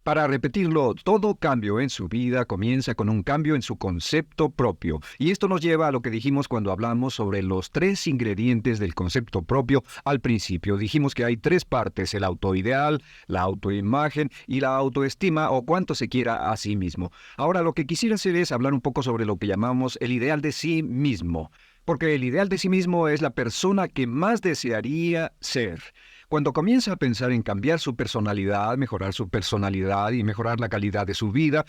Para repetirlo, todo cambio en su vida comienza con un cambio en su concepto propio. Y esto nos lleva a lo que dijimos cuando hablamos sobre los tres ingredientes del concepto propio al principio. Dijimos que hay tres partes: el autoideal, la autoimagen y la autoestima, o cuánto se quiera a sí mismo. Ahora, lo que quisiera hacer es hablar un poco sobre lo que llamamos el ideal de sí mismo. Porque el ideal de sí mismo es la persona que más desearía ser. Cuando comienza a pensar en cambiar su personalidad y mejorar la calidad de su vida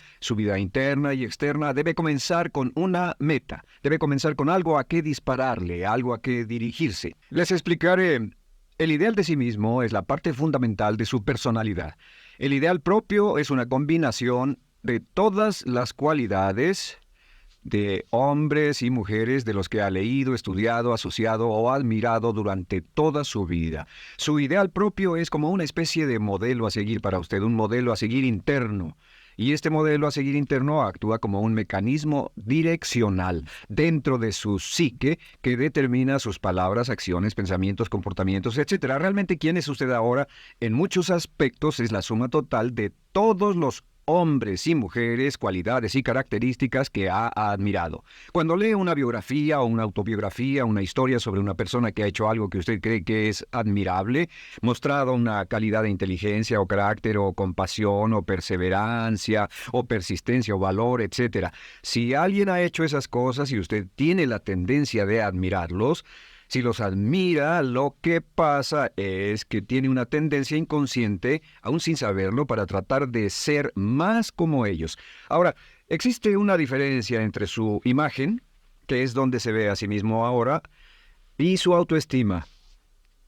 interna y externa, debe comenzar con una meta. Debe comenzar con algo a qué dispararle, algo a qué dirigirse. Les explicaré. El ideal de sí mismo es la parte fundamental de su personalidad. El ideal propio es una combinación de todas las cualidades de hombres y mujeres de los que ha leído, estudiado, asociado o admirado durante toda su vida. Su ideal propio es como una especie de modelo a seguir para usted, un modelo a seguir interno. Y este modelo a seguir interno actúa como un mecanismo direccional dentro de su psique que determina sus palabras, acciones, pensamientos, comportamientos, etcétera. Realmente, ¿quién es usted ahora? En muchos aspectos es la suma total de todos los hombres y mujeres, cualidades y características que ha admirado. Cuando lee una biografía o una autobiografía, una historia sobre una persona que ha hecho algo que usted cree que es admirable, mostrado una calidad de inteligencia o carácter o compasión o perseverancia o persistencia o valor, etc. Si alguien ha hecho esas cosas y usted tiene la tendencia de admirarlos, si los admira, lo que pasa es que tiene una tendencia inconsciente, aún sin saberlo, para tratar de ser más como ellos. Ahora, existe una diferencia entre su imagen, que es donde se ve a sí mismo ahora, y su autoestima,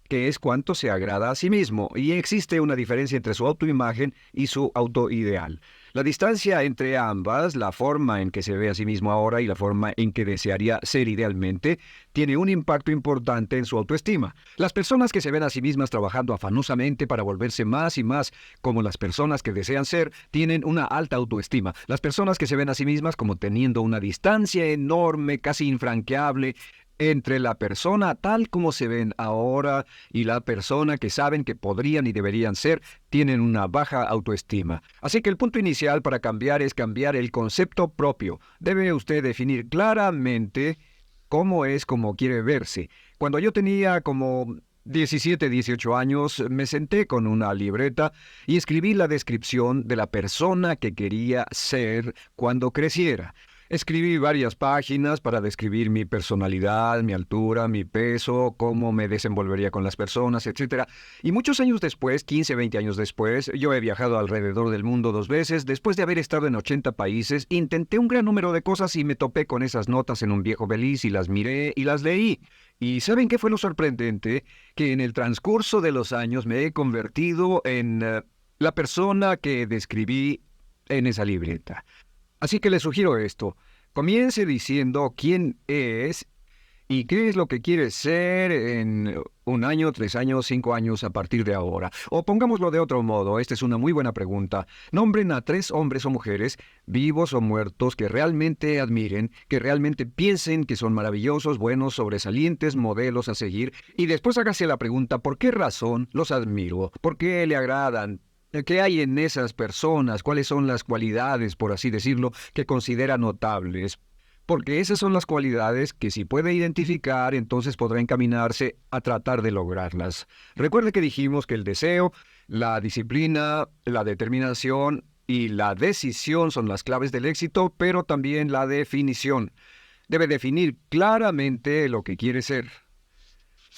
que es cuánto se agrada a sí mismo, y existe una diferencia entre su autoimagen y su autoideal. La distancia entre ambas, la forma en que se ve a sí mismo ahora y la forma en que desearía ser idealmente, tiene un impacto importante en su autoestima. Las personas que se ven a sí mismas trabajando afanosamente para volverse más y más como las personas que desean ser, tienen una alta autoestima. Las personas que se ven a sí mismas como teniendo una distancia enorme, casi infranqueable, entre la persona tal como se ven ahora y la persona que saben que podrían y deberían ser, tienen una baja autoestima. Así que el punto inicial para cambiar es cambiar el concepto propio. Debe usted definir claramente cómo es como quiere verse. Cuando yo tenía como 17, 18 años, me senté con una libreta y escribí la descripción de la persona que quería ser cuando creciera. Escribí varias páginas para describir mi personalidad, mi altura, mi peso, cómo me desenvolvería con las personas, etc. Y muchos años después, 15, 20 años después, yo he viajado alrededor del mundo 2 veces. Después de haber estado en 80 países, intenté un gran número de cosas y me topé con esas notas en un viejo beliz y las miré y las leí. ¿Y saben qué fue lo sorprendente? Que en el transcurso de los años me he convertido en la persona que describí en esa libreta. Así que le sugiero esto: comience diciendo quién es y qué es lo que quiere ser en 1 año, 3 años, 5 años a partir de ahora. O pongámoslo de otro modo, esta es una muy buena pregunta. Nombren a 3 hombres o mujeres, vivos o muertos, que realmente admiren, que realmente piensen que son maravillosos, buenos, sobresalientes, modelos a seguir, y después hágase la pregunta: ¿por qué razón los admiro? ¿Por qué le agradan? ¿Qué hay en esas personas? ¿Cuáles son las cualidades, por así decirlo, que considera notables? Porque esas son las cualidades que, si puede identificar, entonces podrá encaminarse a tratar de lograrlas. Recuerde que dijimos que el deseo, la disciplina, la determinación y la decisión son las claves del éxito, pero también la definición. Debe definir claramente lo que quiere ser.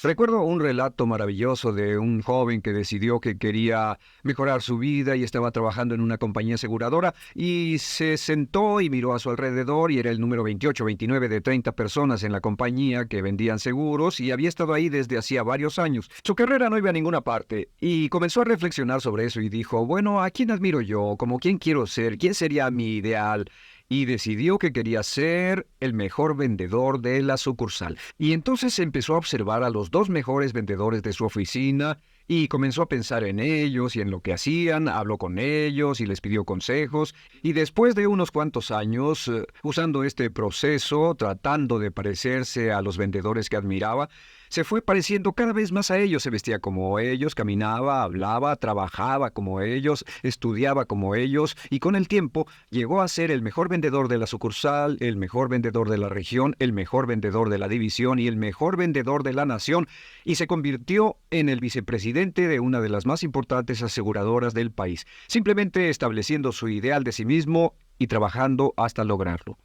Recuerdo un relato maravilloso de un joven que decidió que quería mejorar su vida y estaba trabajando en una compañía aseguradora, y se sentó y miró a su alrededor y era el número 28, 29 de 30 personas en la compañía que vendían seguros, y había estado ahí desde hacía varios años. Su carrera no iba a ninguna parte y comenzó a reflexionar sobre eso y dijo: bueno, ¿a quién admiro yo? ¿Cómo quién quiero ser? ¿Quién sería mi ideal? Y decidió que quería ser el mejor vendedor de la sucursal. Y entonces empezó a observar a los 2 mejores vendedores de su oficina y comenzó a pensar en ellos y en lo que hacían. Habló con ellos y les pidió consejos. Y después de unos cuantos años, usando este proceso, tratando de parecerse a los vendedores que admiraba, se fue pareciendo cada vez más a ellos, se vestía como ellos, caminaba, hablaba, trabajaba como ellos, estudiaba como ellos, y con el tiempo llegó a ser el mejor vendedor de la sucursal, el mejor vendedor de la región, el mejor vendedor de la división y el mejor vendedor de la nación, y se convirtió en el vicepresidente de una de las más importantes aseguradoras del país, simplemente estableciendo su ideal de sí mismo y trabajando hasta lograrlo.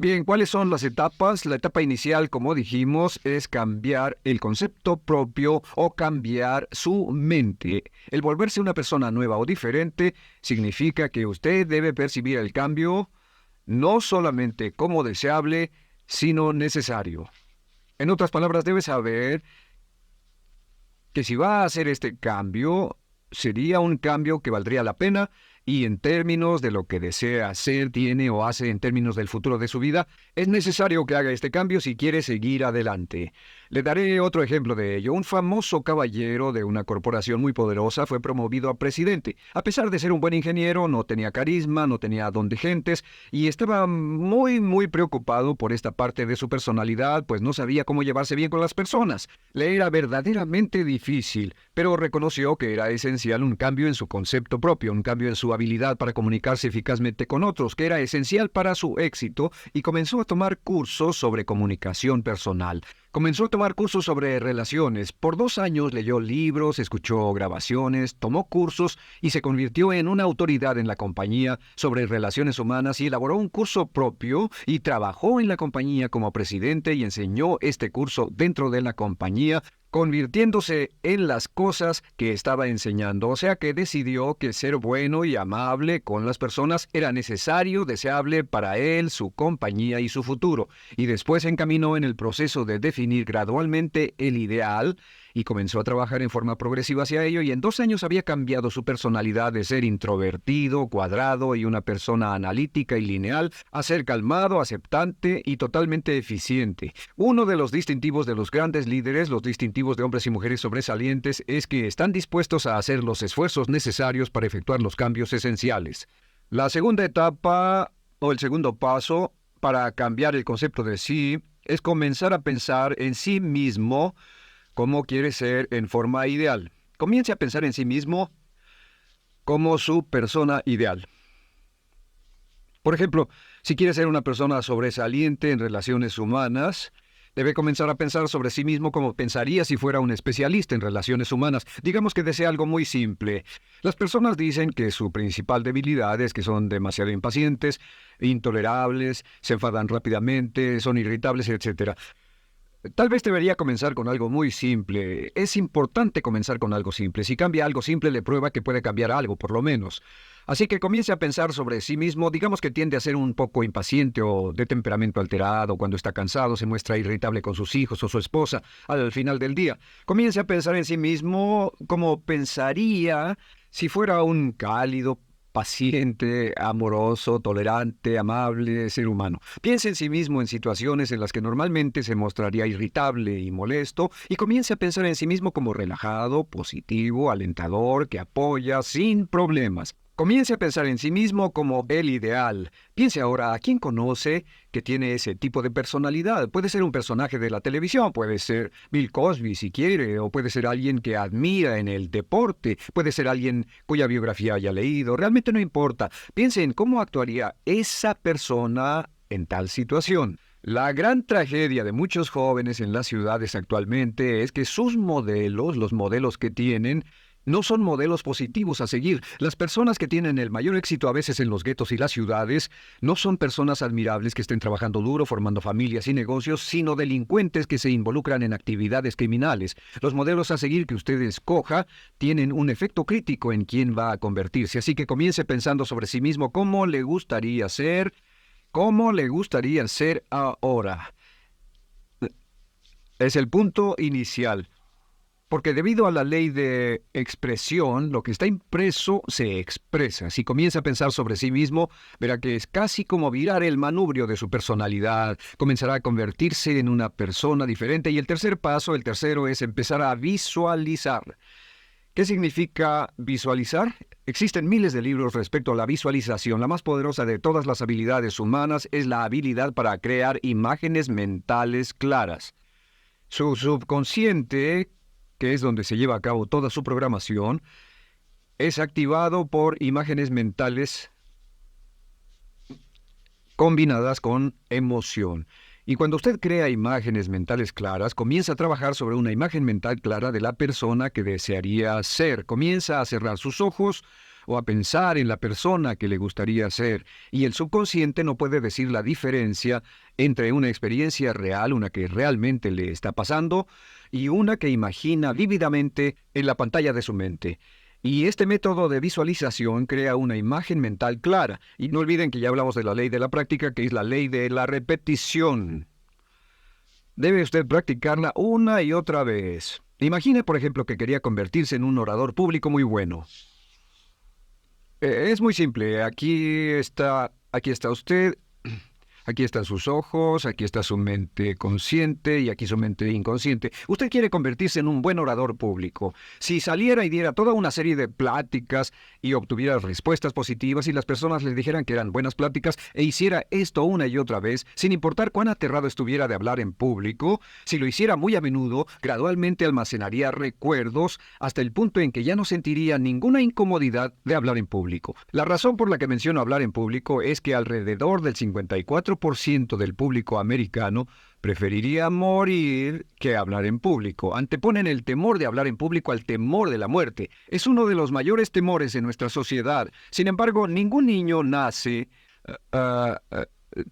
Bien, ¿cuáles son las etapas? La etapa inicial, como dijimos, es cambiar el concepto propio o cambiar su mente. El volverse una persona nueva o diferente significa que usted debe percibir el cambio no solamente como deseable, sino necesario. En otras palabras, debe saber que si va a hacer este cambio, sería un cambio que valdría la pena y en términos de lo que desea hacer, tiene o hace en términos del futuro de su vida, es necesario que haga este cambio si quiere seguir adelante. Le daré otro ejemplo de ello. Un famoso caballero de una corporación muy poderosa fue promovido a presidente. A pesar de ser un buen ingeniero, no tenía carisma, no tenía don de gentes y estaba muy preocupado por esta parte de su personalidad, pues no sabía cómo llevarse bien con las personas. Le era verdaderamente difícil, pero reconoció que era esencial un cambio en su concepto propio, un cambio en su habilidad para comunicarse eficazmente con otros, que era esencial para su éxito, y comenzó a tomar cursos sobre comunicación personal. Comenzó a tomar cursos sobre relaciones. Por 2 años leyó libros, escuchó grabaciones, tomó cursos y se convirtió en una autoridad en la compañía sobre relaciones humanas y elaboró un curso propio y trabajó en la compañía como presidente y enseñó este curso dentro de la compañía, convirtiéndose en las cosas que estaba enseñando. O sea que decidió que ser bueno y amable con las personas era necesario, deseable para él, su compañía y su futuro. Y después se encaminó en el proceso de definir gradualmente el ideal y comenzó a trabajar en forma progresiva hacia ello, y en 2 años había cambiado su personalidad de ser introvertido, cuadrado y una persona analítica y lineal a ser calmado, aceptante y totalmente eficiente. Uno de los distintivos de los grandes líderes, los distintivos de hombres y mujeres sobresalientes, es que están dispuestos a hacer los esfuerzos necesarios para efectuar los cambios esenciales. La segunda etapa, o el segundo paso, para cambiar el concepto de sí, es comenzar a pensar en sí mismo cómo quiere ser en forma ideal. Comience a pensar en sí mismo como su persona ideal. Por ejemplo, si quiere ser una persona sobresaliente en relaciones humanas, debe comenzar a pensar sobre sí mismo como pensaría si fuera un especialista en relaciones humanas. Digamos que desea algo muy simple. Las personas dicen que su principal debilidad es que son demasiado impacientes, intolerables, se enfadan rápidamente, son irritables, etc. Tal vez debería comenzar con algo muy simple. Es importante comenzar con algo simple. Si cambia algo simple, le prueba que puede cambiar algo, por lo menos. Así que comience a pensar sobre sí mismo. Digamos que tiende a ser un poco impaciente o de temperamento alterado. Cuando está cansado, se muestra irritable con sus hijos o su esposa al final del día. Comience a pensar en sí mismo como pensaría si fuera un cálido, paciente, amoroso, tolerante, amable ser humano. Piense en sí mismo en situaciones en las que normalmente se mostraría irritable y molesto, y comience a pensar en sí mismo como relajado, positivo, alentador, que apoya sin problemas. Comience a pensar en sí mismo como el ideal. Piense ahora a quién conoce que tiene ese tipo de personalidad. Puede ser un personaje de la televisión, puede ser Bill Cosby si quiere, o puede ser alguien que admira en el deporte, puede ser alguien cuya biografía haya leído. Realmente no importa. Piense en cómo actuaría esa persona en tal situación. La gran tragedia de muchos jóvenes en las ciudades actualmente es que sus modelos, los modelos que tienen, no son modelos positivos a seguir. Las personas que tienen el mayor éxito a veces en los guetos y las ciudades no son personas admirables que estén trabajando duro, formando familias y negocios, sino delincuentes que se involucran en actividades criminales. Los modelos a seguir que usted escoja tienen un efecto crítico en quién va a convertirse. Así que comience pensando sobre sí mismo cómo le gustaría ser ahora. Es el punto inicial. Porque debido a la ley de expresión, lo que está impreso se expresa. Si comienza a pensar sobre sí mismo, verá que es casi como virar el manubrio de su personalidad. Comenzará a convertirse en una persona diferente. Y el tercer paso, el tercero, es empezar a visualizar. ¿Qué significa visualizar? Existen miles de libros respecto a la visualización. La más poderosa de todas las habilidades humanas es la habilidad para crear imágenes mentales claras. Su subconsciente, que es donde se lleva a cabo toda su programación, es activado por imágenes mentales combinadas con emoción. Y cuando usted crea imágenes mentales claras, comienza a trabajar sobre una imagen mental clara de la persona que desearía ser. Comienza a cerrar sus ojos o a pensar en la persona que le gustaría ser. Y el subconsciente no puede decir la diferencia entre una experiencia real, una que realmente le está pasando, y una que imagina vívidamente en la pantalla de su mente. Y este método de visualización crea una imagen mental clara. Y no olviden que ya hablamos de la ley de la práctica, que es la ley de la repetición. Debe usted practicarla una y otra vez. Imagine, por ejemplo, que quería convertirse en un orador público muy bueno. Es muy simple. Aquí está usted. Aquí están sus ojos, aquí está su mente consciente y aquí su mente inconsciente. Usted quiere convertirse en un buen orador público. Si saliera y diera toda una serie de pláticas y obtuviera respuestas positivas y las personas le dijeran que eran buenas pláticas e hiciera esto una y otra vez, sin importar cuán aterrado estuviera de hablar en público, si lo hiciera muy a menudo, gradualmente almacenaría recuerdos hasta el punto en que ya no sentiría ninguna incomodidad de hablar en público. La razón por la que menciono hablar en público es que alrededor del 54% del público americano preferiría morir que hablar en público. Anteponen el temor de hablar en público al temor de la muerte. Es uno de los mayores temores en nuestra sociedad. Sin embargo, ningún niño nace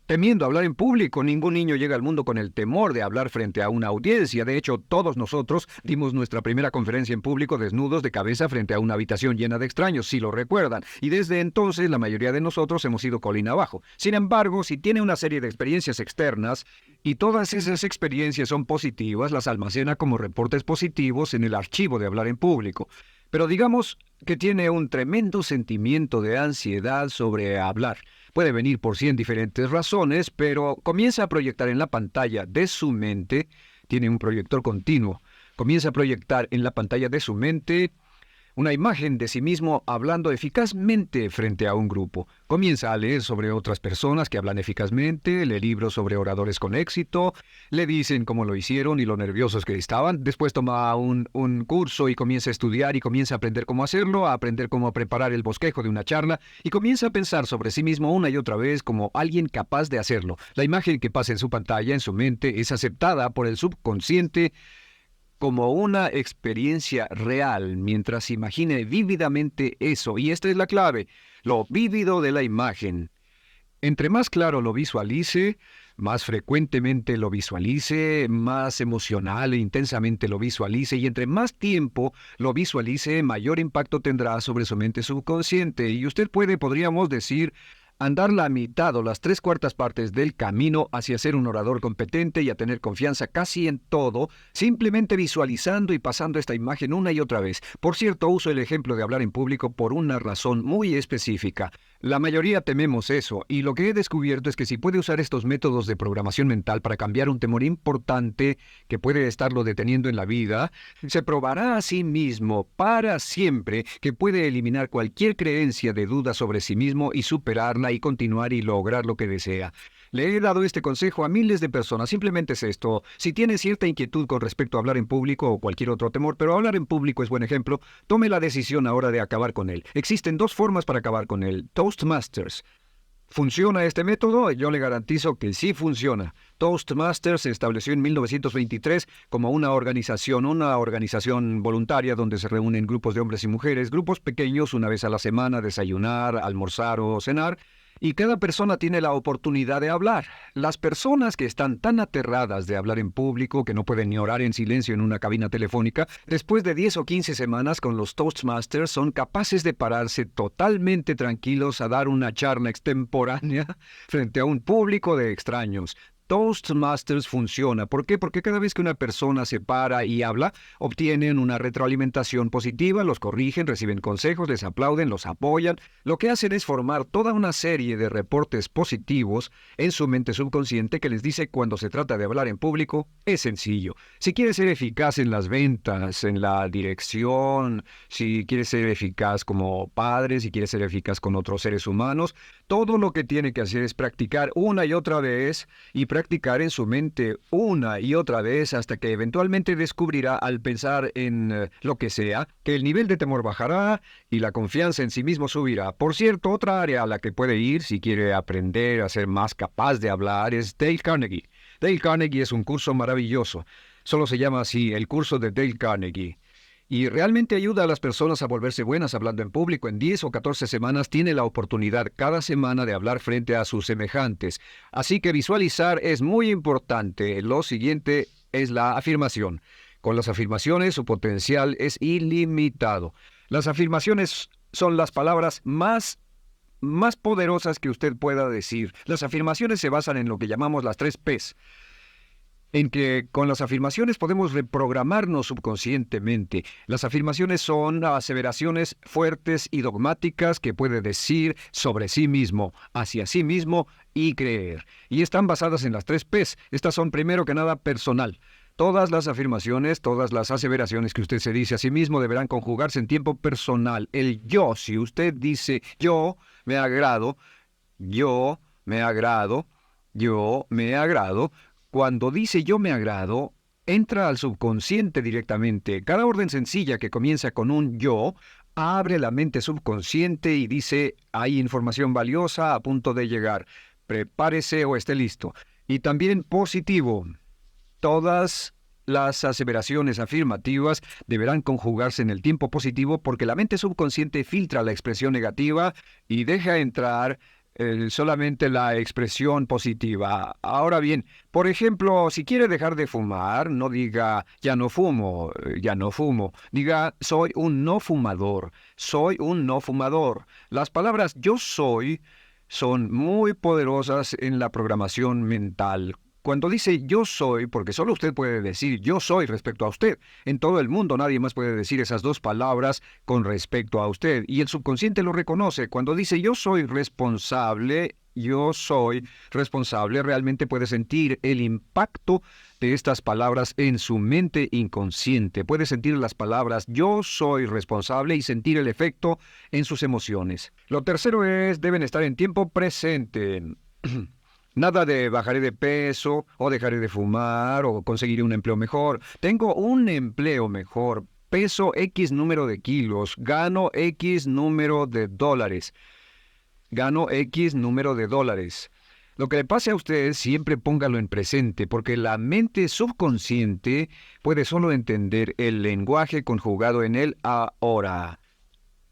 temiendo hablar en público. Ningún niño llega al mundo con el temor de hablar frente a una audiencia. De hecho, todos nosotros dimos nuestra primera conferencia en público desnudos de cabeza frente a una habitación llena de extraños, si lo recuerdan. Y desde entonces la mayoría de nosotros hemos ido colina abajo. Sin embargo, si tiene una serie de experiencias externas y todas esas experiencias son positivas, las almacena como reportes positivos en el archivo de hablar en público. Pero digamos que tiene un tremendo sentimiento de ansiedad sobre hablar. Puede venir por 100 diferentes razones, pero comienza a proyectar en la pantalla de su mente, tiene un proyector continuo, comienza a proyectar en la pantalla de su mente una imagen de sí mismo hablando eficazmente frente a un grupo. Comienza a leer sobre otras personas que hablan eficazmente, lee libros sobre oradores con éxito, le dicen cómo lo hicieron y lo nerviosos que estaban. Después toma un curso y comienza a estudiar y comienza a aprender cómo hacerlo, a aprender cómo preparar el bosquejo de una charla y comienza a pensar sobre sí mismo una y otra vez como alguien capaz de hacerlo. La imagen que pasa en su pantalla, en su mente, es aceptada por el subconsciente como una experiencia real, mientras imagine vívidamente eso. Y esta es la clave, lo vívido de la imagen. Entre más claro lo visualice, más frecuentemente lo visualice, más emocional e intensamente lo visualice, y entre más tiempo lo visualice, mayor impacto tendrá sobre su mente subconsciente. Y usted podríamos decir, andar la mitad o las 3/4 partes del camino hacia ser un orador competente y a tener confianza casi en todo, simplemente visualizando y pasando esta imagen una y otra vez. Por cierto, uso el ejemplo de hablar en público por una razón muy específica. La mayoría tememos eso, y lo que he descubierto es que si puede usar estos métodos de programación mental para cambiar un temor importante que puede estarlo deteniendo en la vida, se probará a sí mismo para siempre que puede eliminar cualquier creencia de duda sobre sí mismo y superarla y continuar y lograr lo que desea. Le he dado este consejo a miles de personas. Simplemente es esto. Si tiene cierta inquietud con respecto a hablar en público o cualquier otro temor, pero hablar en público es buen ejemplo, tome la decisión ahora de acabar con él. Existen 2 formas para acabar con él. Toastmasters. ¿Funciona este método? Yo le garantizo que sí funciona. Toastmasters se estableció en 1923 como una organización voluntaria donde se reúnen grupos de hombres y mujeres, grupos pequeños una vez a la semana, desayunar, almorzar o cenar. Y cada persona tiene la oportunidad de hablar. Las personas que están tan aterradas de hablar en público que no pueden ni orar en silencio en una cabina telefónica, después de 10 o 15 semanas con los Toastmasters son capaces de pararse totalmente tranquilos a dar una charla extemporánea frente a un público de extraños. Toastmasters funciona. ¿Por qué? Porque cada vez que una persona se para y habla, obtienen una retroalimentación positiva, los corrigen, reciben consejos, les aplauden, los apoyan. Lo que hacen es formar toda una serie de reportes positivos en su mente subconsciente que les dice cuando se trata de hablar en público, es sencillo. Si quieres ser eficaz en las ventas, en la dirección, si quieres ser eficaz como padre, si quieres ser eficaz con otros seres humanos, todo lo que tiene que hacer es practicar una y otra vez y practicar en su mente una y otra vez hasta que eventualmente descubrirá al pensar en lo que sea, que el nivel de temor bajará y la confianza en sí mismo subirá. Por cierto, otra área a la que puede ir si quiere aprender a ser más capaz de hablar es Dale Carnegie. Dale Carnegie es un curso maravilloso. Solo se llama así, el curso de Dale Carnegie. Y realmente ayuda a las personas a volverse buenas hablando en público. En 10 o 14 semanas tiene la oportunidad cada semana de hablar frente a sus semejantes. Así que visualizar es muy importante. Lo siguiente es la afirmación. Con las afirmaciones su potencial es ilimitado. Las afirmaciones son las palabras más poderosas que usted pueda decir. Las afirmaciones se basan en lo que llamamos las 3 Ps. En que con las afirmaciones podemos reprogramarnos subconscientemente. Las afirmaciones son aseveraciones fuertes y dogmáticas que puede decir sobre sí mismo, hacia sí mismo y creer. Y están basadas en las 3 Ps. Estas son primero que nada personal. Todas las afirmaciones, todas las aseveraciones que usted se dice a sí mismo deberán conjugarse en tiempo personal. El yo, si usted dice yo me agrado, yo me agrado, yo me agrado. Cuando dice yo me agrado, entra al subconsciente directamente. Cada orden sencilla que comienza con un yo abre la mente subconsciente y dice hay información valiosa a punto de llegar. Prepárese o esté listo. Y también positivo. Todas las aseveraciones afirmativas deberán conjugarse en el tiempo positivo porque la mente subconsciente filtra la expresión negativa y deja entrar solamente la expresión positiva. Ahora bien, por ejemplo, si quiere dejar de fumar, no diga ya no fumo, ya no fumo. Diga soy un no fumador, soy un no fumador. Las palabras yo soy son muy poderosas en la programación mental. Cuando dice yo soy, porque solo usted puede decir yo soy respecto a usted. En todo el mundo nadie más puede decir esas 2 palabras con respecto a usted. Y el subconsciente lo reconoce. Cuando dice yo soy responsable, realmente puede sentir el impacto de estas palabras en su mente inconsciente. Puede sentir las palabras yo soy responsable y sentir el efecto en sus emociones. Lo tercero es, deben estar en tiempo presente. Nada de bajaré de peso, o dejaré de fumar, o conseguiré un empleo mejor. Tengo un empleo mejor. Peso X número de kilos. Gano X número de dólares. Gano X número de dólares. Lo que le pase a usted, siempre póngalo en presente, porque la mente subconsciente puede solo entender el lenguaje conjugado en el ahora.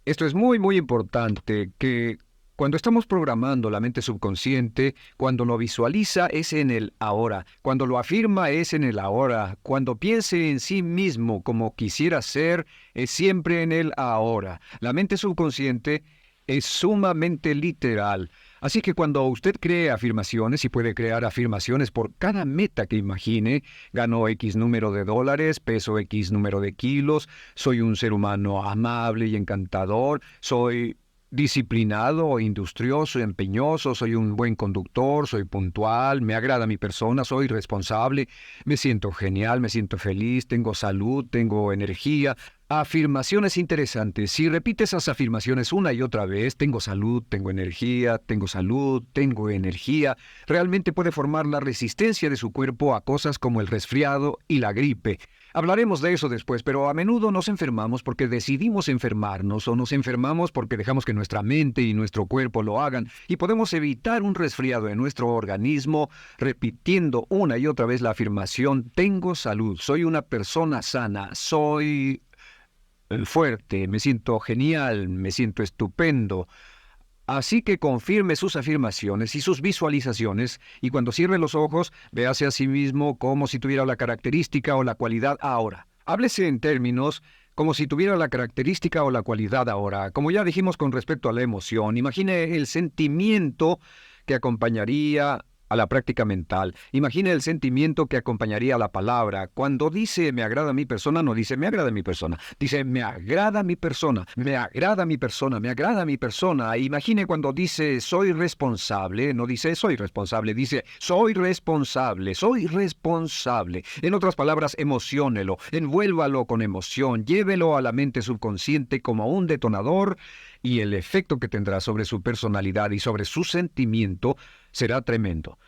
Esto es muy, muy importante, que cuando estamos programando la mente subconsciente, cuando lo visualiza es en el ahora, cuando lo afirma es en el ahora, cuando piense en sí mismo como quisiera ser, es siempre en el ahora. La mente subconsciente es sumamente literal. Así que cuando usted cree afirmaciones, y puede crear afirmaciones por cada meta que imagine, gano X número de dólares, peso X número de kilos, soy un ser humano amable y encantador, soy disciplinado, industrioso, empeñoso, soy un buen conductor, soy puntual, me agrada mi persona, soy responsable, me siento genial, me siento feliz, tengo salud, tengo energía. Afirmaciones interesantes. Si repite esas afirmaciones una y otra vez, tengo salud, tengo energía, tengo salud, tengo energía, realmente puede formar la resistencia de su cuerpo a cosas como el resfriado y la gripe. Hablaremos de eso después, pero a menudo nos enfermamos porque decidimos enfermarnos o nos enfermamos porque dejamos que nuestra mente y nuestro cuerpo lo hagan y podemos evitar un resfriado en nuestro organismo repitiendo una y otra vez la afirmación tengo salud, soy una persona sana, soy fuerte, me siento genial, me siento estupendo. Así que confirme sus afirmaciones y sus visualizaciones, y cuando cierre los ojos, véase a sí mismo como si tuviera la característica o la cualidad ahora. Háblese en términos como si tuviera la característica o la cualidad ahora. Como ya dijimos con respecto a la emoción, imagine el sentimiento que acompañaría a la práctica mental. Imagine el sentimiento que acompañaría a la palabra. Cuando dice me agrada mi persona, no dice me agrada mi persona. Dice me agrada mi persona, me agrada mi persona, me agrada mi persona. Imagine cuando dice soy responsable, no dice soy responsable, dice soy responsable, soy responsable. En otras palabras, emociónelo, envuélvalo con emoción, llévelo a la mente subconsciente como un detonador y el efecto que tendrá sobre su personalidad y sobre su sentimiento será tremendo.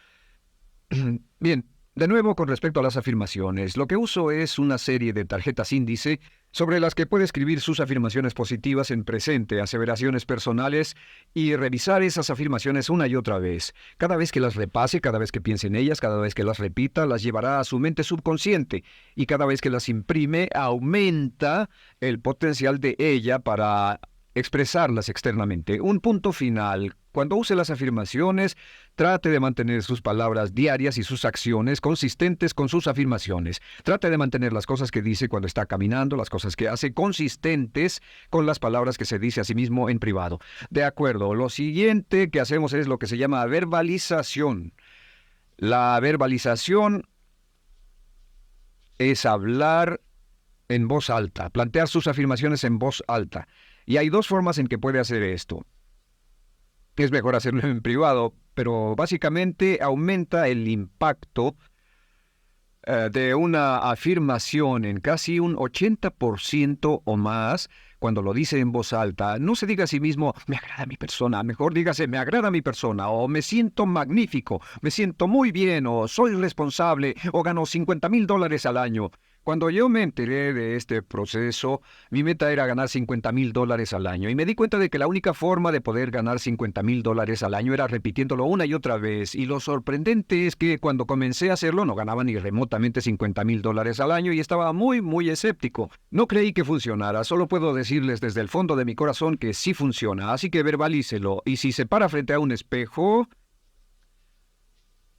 Bien, de nuevo con respecto a las afirmaciones, lo que uso es una serie de tarjetas índice sobre las que puede escribir sus afirmaciones positivas en presente, aseveraciones personales y revisar esas afirmaciones una y otra vez. Cada vez que las repase, cada vez que piense en ellas, cada vez que las repita, las llevará a su mente subconsciente y cada vez que las imprime, aumenta el potencial de ella para expresarlas externamente. Un punto final. Cuando use las afirmaciones, trate de mantener sus palabras diarias y sus acciones consistentes con sus afirmaciones. Trate de mantener las cosas que dice cuando está caminando, las cosas que hace consistentes con las palabras que se dice a sí mismo en privado. De acuerdo, lo siguiente que hacemos es lo que se llama verbalización. La verbalización es hablar en voz alta, plantear sus afirmaciones en voz alta. Y hay dos formas en que puede hacer esto. Es mejor hacerlo en privado, pero básicamente aumenta el impacto de una afirmación en casi un 80% o más cuando lo dice en voz alta. No se diga a sí mismo, me agrada mi persona, mejor dígase, me agrada mi persona, o me siento magnífico, me siento muy bien, o soy responsable, o gano $50,000 al año. Cuando yo me enteré de este proceso, mi meta era ganar $50,000 al año y me di cuenta de que la única forma de poder ganar $50,000 al año era repitiéndolo una y otra vez. Y lo sorprendente es que cuando comencé a hacerlo no ganaba ni remotamente $50,000 al año y estaba muy escéptico. No creí que funcionara, solo puedo decirles desde el fondo de mi corazón que sí funciona, así que verbalícelo. Y si se para frente a un espejo,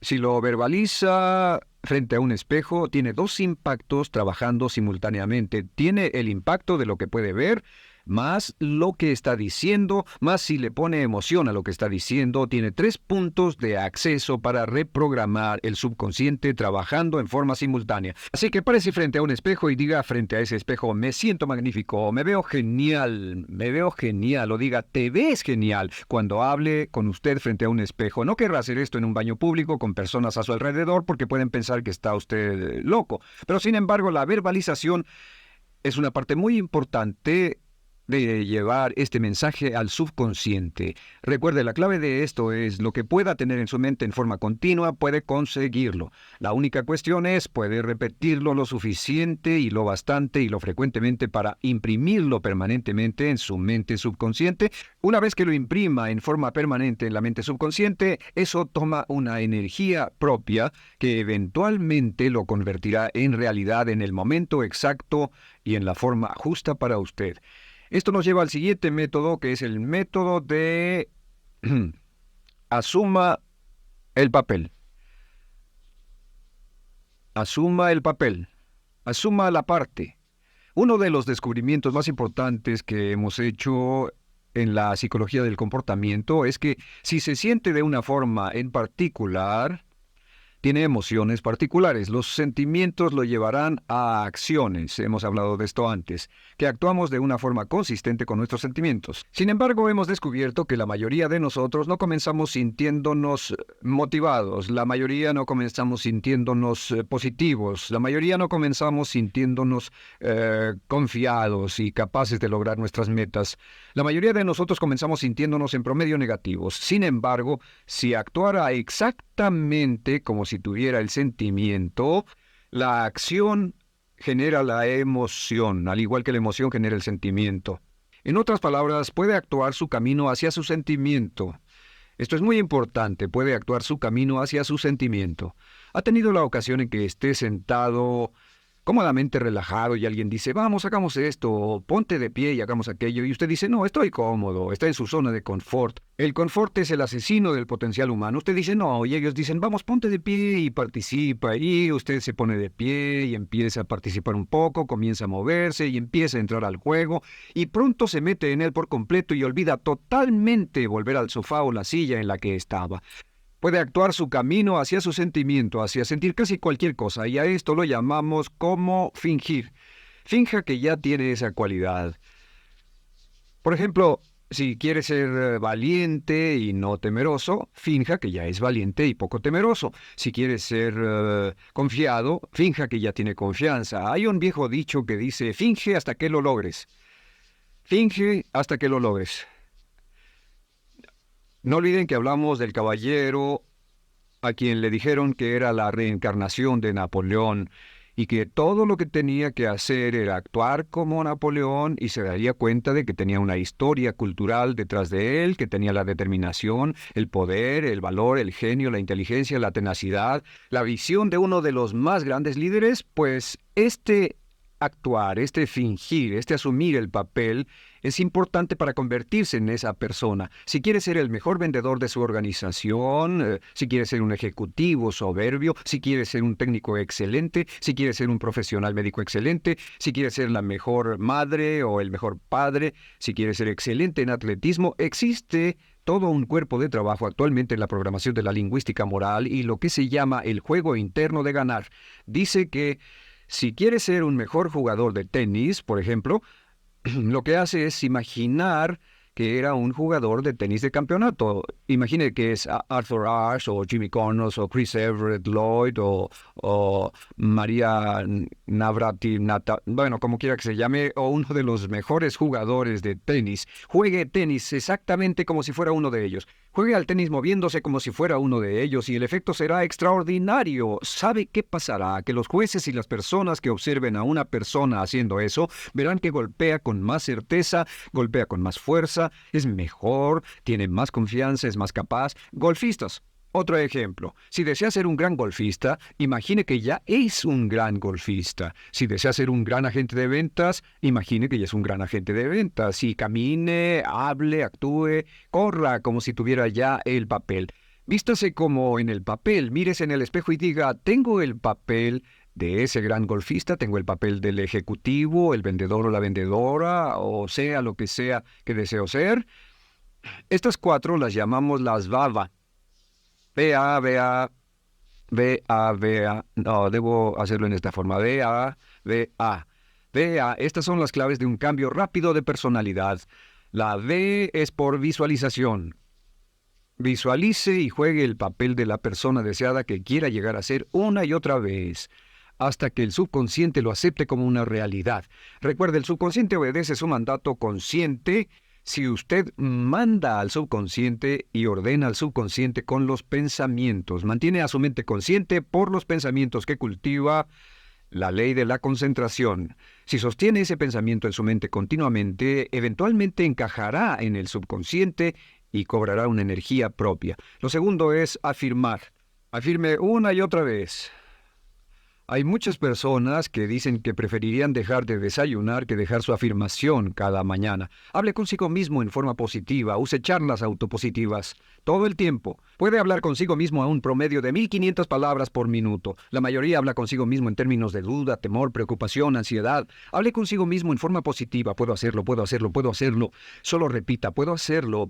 si lo verbaliza frente a un espejo, tiene dos impactos trabajando simultáneamente. Tiene el impacto de lo que puede ver, más lo que está diciendo, más si le pone emoción a lo que está diciendo. Tiene 3 puntos de acceso para reprogramar el subconsciente trabajando en forma simultánea. Así que párese frente a un espejo y diga frente a ese espejo, me siento magnífico, me veo genial, o diga, te ves genial. Cuando hable con usted frente a un espejo, no querrá hacer esto en un baño público con personas a su alrededor porque pueden pensar que está usted loco. Pero sin embargo, la verbalización es una parte muy importante de llevar este mensaje al subconsciente. Recuerde, la clave de esto es lo que pueda tener en su mente en forma continua, puede conseguirlo. La única cuestión es, puede repetirlo lo suficiente y lo bastante y lo frecuentemente para imprimirlo permanentemente en su mente subconsciente. Una vez que lo imprima en forma permanente en la mente subconsciente, eso toma una energía propia que eventualmente lo convertirá en realidad en el momento exacto y en la forma justa para usted. Esto nos lleva al siguiente método, que es el método de asuma el papel. Asuma el papel. Asuma la parte. Uno de los descubrimientos más importantes que hemos hecho en la psicología del comportamiento es que si se siente de una forma en particular, tiene emociones particulares. Los sentimientos lo llevarán a acciones, hemos hablado de esto antes, que actuamos de una forma consistente con nuestros sentimientos. Sin embargo, hemos descubierto que la mayoría de nosotros no comenzamos sintiéndonos motivados, la mayoría no comenzamos sintiéndonos positivos, la mayoría no comenzamos sintiéndonos confiados y capaces de lograr nuestras metas. La mayoría de nosotros comenzamos sintiéndonos en promedio negativos. Sin embargo, si actuara exactamente como si tuviera el sentimiento, la acción genera la emoción, al igual que la emoción genera el sentimiento. En otras palabras, puede actuar su camino hacia su sentimiento. Esto es muy importante, puede actuar su camino hacia su sentimiento. ¿Ha tenido la ocasión en que esté sentado cómodamente relajado y alguien dice, vamos, hagamos esto, o ponte de pie y hagamos aquello, y usted dice, no, estoy cómodo, está en su zona de confort? El confort es el asesino del potencial humano. Usted dice, no, y ellos dicen, vamos, ponte de pie y participa, y usted se pone de pie y empieza a participar un poco, comienza a moverse y empieza a entrar al juego, y pronto se mete en él por completo y olvida totalmente volver al sofá o la silla en la que estaba. Puede actuar su camino hacia su sentimiento, hacia sentir casi cualquier cosa, y a esto lo llamamos como fingir. Finja que ya tiene esa cualidad. Por ejemplo, si quiere ser valiente y no temeroso, finja que ya es valiente y poco temeroso. Si quiere ser confiado, finja que ya tiene confianza. Hay un viejo dicho que dice, finge hasta que lo logres. Finge hasta que lo logres. No olviden que hablamos del caballero a quien le dijeron que era la reencarnación de Napoleón y que todo lo que tenía que hacer era actuar como Napoleón y se daría cuenta de que tenía una historia cultural detrás de él, que tenía la determinación, el poder, el valor, el genio, la inteligencia, la tenacidad, la visión de uno de los más grandes líderes, pues este actuar, este fingir, este asumir el papel es importante para convertirse en esa persona. Si quiere ser el mejor vendedor de su organización, si quiere ser un ejecutivo soberbio, si quiere ser un técnico excelente, si quiere ser un profesional médico excelente, si quiere ser la mejor madre o el mejor padre, si quiere ser excelente en atletismo, existe todo un cuerpo de trabajo actualmente en la programación de la lingüística moral y lo que se llama el juego interno de ganar. Dice que si quiere ser un mejor jugador de tenis, por ejemplo, lo que hace es imaginar que era un jugador de tenis de campeonato. Imagine que es Arthur Ashe o Jimmy Connors o Chris Everett Lloyd o María Navratilova, bueno, como quiera que se llame, o uno de los mejores jugadores de tenis. Juegue tenis exactamente como si fuera uno de ellos. Juegue al tenis moviéndose como si fuera uno de ellos y el efecto será extraordinario. ¿Sabe qué pasará? Que los jueces y las personas que observen a una persona haciendo eso verán que golpea con más certeza, golpea con más fuerza, es mejor, tiene más confianza, es más capaz. Golfistas. Otro ejemplo, si desea ser un gran golfista, imagine que ya es un gran golfista. Si desea ser un gran agente de ventas, imagine que ya es un gran agente de ventas. Si camine, hable, actúe, corra como si tuviera ya el papel. Vístase como en el papel, mírese en el espejo y diga, tengo el papel de ese gran golfista, tengo el papel del ejecutivo, el vendedor o la vendedora, o sea lo que sea que deseo ser. Estas cuatro las llamamos las VAVA. VA, VA, VA, VA. No, debo hacerlo en esta forma. VA, VA. VA, estas son las claves de un cambio rápido de personalidad. La V es por visualización. Visualice y juegue el papel de la persona deseada que quiera llegar a ser una y otra vez, hasta que el subconsciente lo acepte como una realidad. Recuerde, el subconsciente obedece su mandato consciente. Si usted manda al subconsciente y ordena al subconsciente con los pensamientos, mantiene a su mente consciente por los pensamientos que cultiva, la ley de la concentración. Si sostiene ese pensamiento en su mente continuamente, eventualmente encajará en el subconsciente y cobrará una energía propia. Lo segundo es afirmar. Afirme una y otra vez. Hay muchas personas que dicen que preferirían dejar de desayunar que dejar su afirmación cada mañana. Hable consigo mismo en forma positiva, use charlas autopositivas todo el tiempo. Puede hablar consigo mismo a un promedio de 1500 palabras por minuto. La mayoría habla consigo mismo en términos de duda, temor, preocupación, ansiedad. Hable consigo mismo en forma positiva. Puedo hacerlo, puedo hacerlo, puedo hacerlo. Solo repita, puedo hacerlo,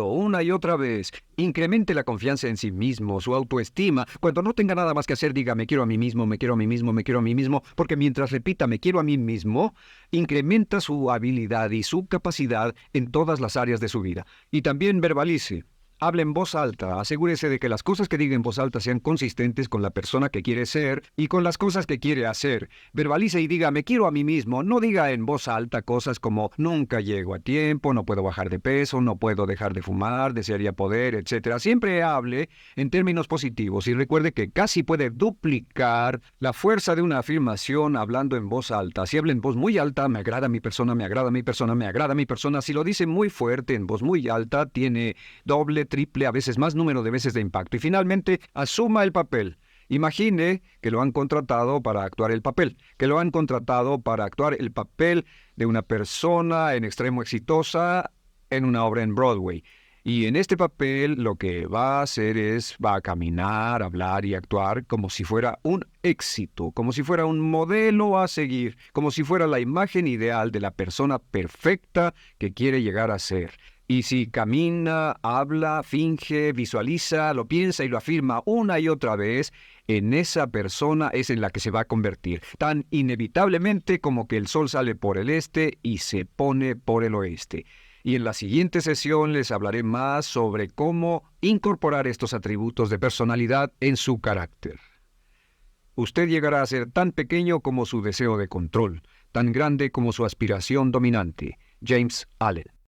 una y otra vez. Incremente la confianza en sí mismo, su autoestima. Cuando no tenga nada más que hacer, diga, me quiero a mí mismo, me quiero a mí mismo, me quiero a mí mismo, porque mientras repita, me quiero a mí mismo, incrementa su habilidad y su capacidad en todas las áreas de su vida. Y también verbalice. Hable en voz alta, asegúrese de que las cosas que diga en voz alta sean consistentes con la persona que quiere ser y con las cosas que quiere hacer. Verbalice y diga, me quiero a mí mismo. No diga en voz alta cosas como, nunca llego a tiempo, no puedo bajar de peso, no puedo dejar de fumar, desearía poder, etc. Siempre hable en términos positivos y recuerde que casi puede duplicar la fuerza de una afirmación hablando en voz alta. Si habla en voz muy alta, me agrada mi persona, me agrada mi persona, me agrada mi persona. Si lo dice muy fuerte, en voz muy alta, tiene doble, triple, a veces más número de veces de impacto. Y finalmente, asuma el papel. Imagine que lo han contratado para actuar el papel, que lo han contratado para actuar el papel de una persona en extremo exitosa en una obra en Broadway. Y en este papel lo que va a hacer es, va a caminar, hablar y actuar como si fuera un éxito, como si fuera un modelo a seguir, como si fuera la imagen ideal de la persona perfecta que quiere llegar a ser. Y si camina, habla, finge, visualiza, lo piensa y lo afirma una y otra vez, en esa persona es en la que se va a convertir, tan inevitablemente como que el sol sale por el este y se pone por el oeste. Y en la siguiente sesión les hablaré más sobre cómo incorporar estos atributos de personalidad en su carácter. Usted llegará a ser tan pequeño como su deseo de control, tan grande como su aspiración dominante. James Allen.